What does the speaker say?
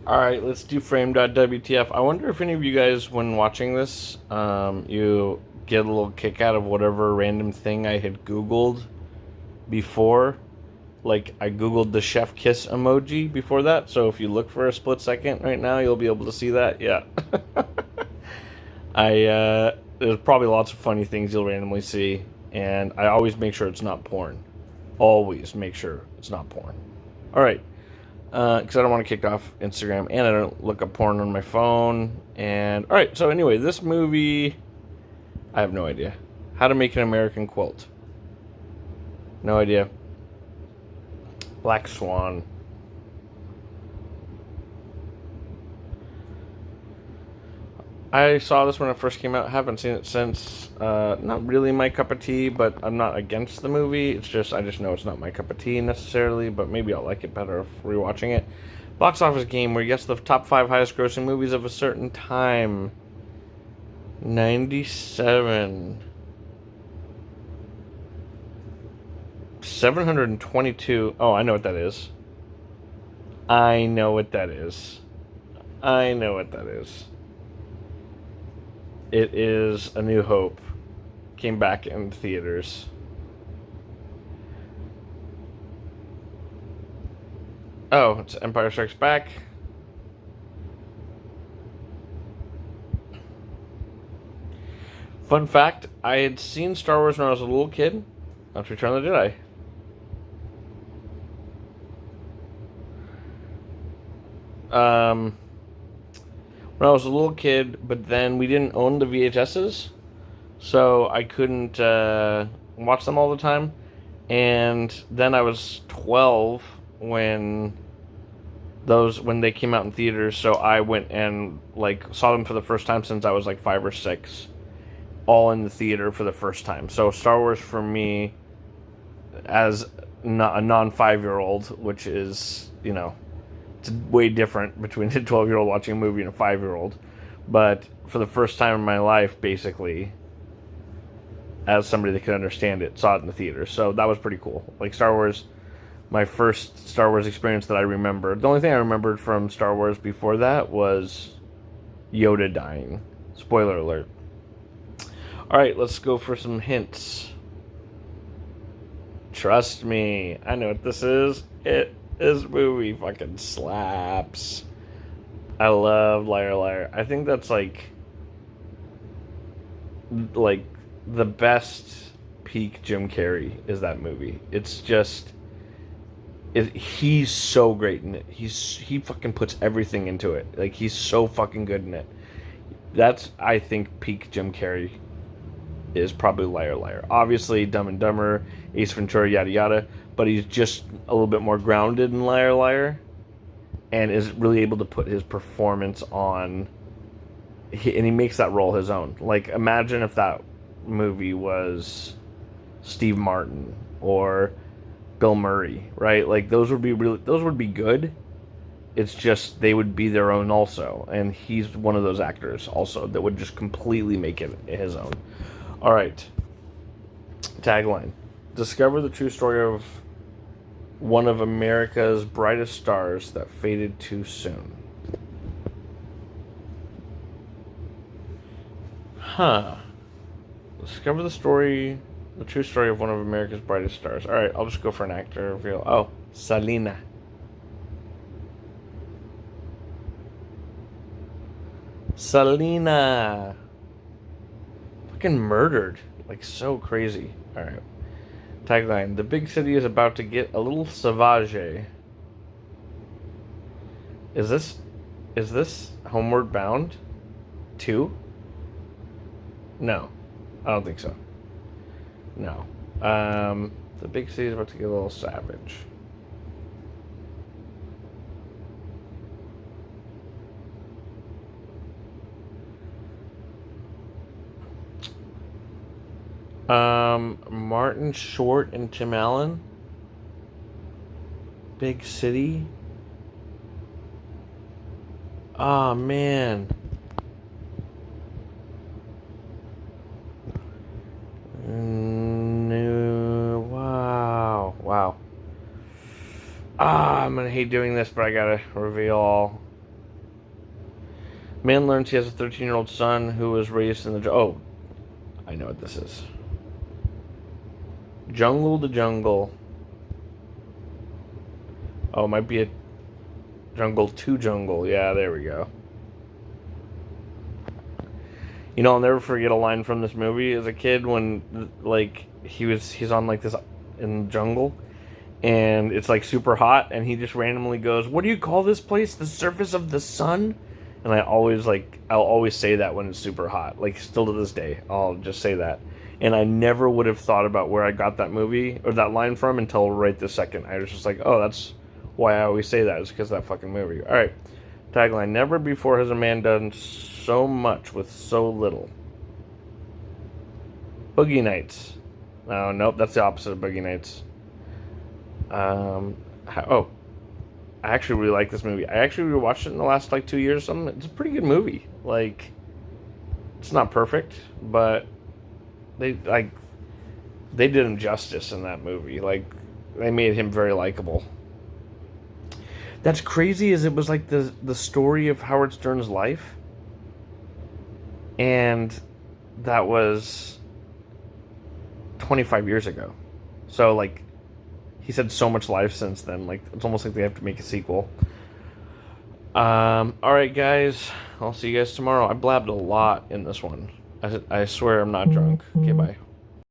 All right, let's do frame.wtf. I wonder if any of you guys, when watching this, you get a little kick out of whatever random thing I had Googled before. Like, I Googled the chef kiss emoji before that, so if you look for a split second right now, you'll be able to see that. Yeah. There's probably lots of funny things you'll randomly see, and I always make sure it's not porn. Always make sure it's not porn. All right. Because I don't want to kick off Instagram, and I don't look up porn on my phone. And all right, so anyway, this movie, I have no idea. How to Make an American Quilt? No idea. Black Swan. I saw this when it first came out. Haven't seen it since. Not really my cup of tea, but I'm not against the movie. It's just I just know it's not my cup of tea necessarily. But maybe I'll like it better rewatching it. Box office game where you guess the top 5 highest grossing movies of a certain time. 97. 722. Oh, I know what that is. I know what that is. I know what that is. It is A New Hope. Came back in theaters. Oh, it's Empire Strikes Back. Fun fact, I had seen Star Wars when I was a little kid. That's Return of the Jedi. Um, when I was a little kid, but then we didn't own the VHSs, so I couldn't watch them all the time. And then I was 12 when when they came out in theaters, so I went and like saw them for the first time since I was like 5 or 6, all in the theater for the first time. So Star Wars for me, as a non 5-year old, which is, it's way different between a 12-year old watching a movie and a 5-year old. But for the first time in my life, basically, as somebody that could understand it, saw it in the theater. So that was pretty cool. Like Star Wars, my first Star Wars experience that I remembered. The only thing I remembered from Star Wars before that was Yoda dying. Spoiler alert. All right, let's go for some hints. Trust me, I know what this is. This movie fucking slaps. I love Liar Liar. I think that's like the best peak Jim Carrey is that movie. It's just he's so great in it. He fucking puts everything into it. Like he's so fucking good in it. That's I think peak Jim Carrey is probably Liar Liar. Obviously Dumb and Dumber, Ace Ventura, yada yada, but he's just a little bit more grounded in Liar Liar and is really able to put his performance on and he makes that role his own. Like imagine if that movie was Steve Martin or Bill Murray, right? Like those would be good. It's just they would be their own also, and he's one of those actors also that would just completely make it his own. All right, tagline: Discover the true story of one of America's brightest stars that faded too soon. Huh. Discover the true story of one of America's brightest stars. All right, I'll just go for an actor reveal. Oh, Selena. Selena. Fucking murdered. Like, so crazy. All right. Tagline: The big city is about to get a little sauvage. Is this Homeward Bound 2? No. I don't think so. No. The big city is about to get a little savage. Martin Short and Tim Allen. Big city. Oh man. No. Wow. Wow. I'm gonna hate doing this, but I gotta reveal all. Man learns he has a 13-year-old son who was raised in the... Oh, I know what this is. Jungle to Jungle. Oh, it might be a Jungle to Jungle. Yeah, there we go. You know, I'll never forget a line from this movie as a kid when, like, he's on, like, this in the jungle, and it's, like, super hot, and he just randomly goes, "What do you call this place? The surface of the sun?" And I'll always say that when it's super hot. Like, still to this day, I'll just say that. And I never would have thought about where I got that movie, or that line from, until right this second. I was just like, oh, that's why I always say that, is because of that fucking movie. Alright, tagline: never before has a man done so much with so little. Boogie Nights. Oh, nope, that's the opposite of Boogie Nights. I actually really like this movie. I actually rewatched it in the last, like, 2 years or something. It's a pretty good movie. Like, it's not perfect, but they did him justice in that movie. Like, they made him very likable. That's crazy, as it was like the story of Howard Stern's life. And that was 25 years ago. So, like, he's had so much life since then. Like, it's almost like they have to make a sequel. Alright, guys. I'll see you guys tomorrow. I blabbed a lot in this one. I swear I'm not drunk. Okay, bye.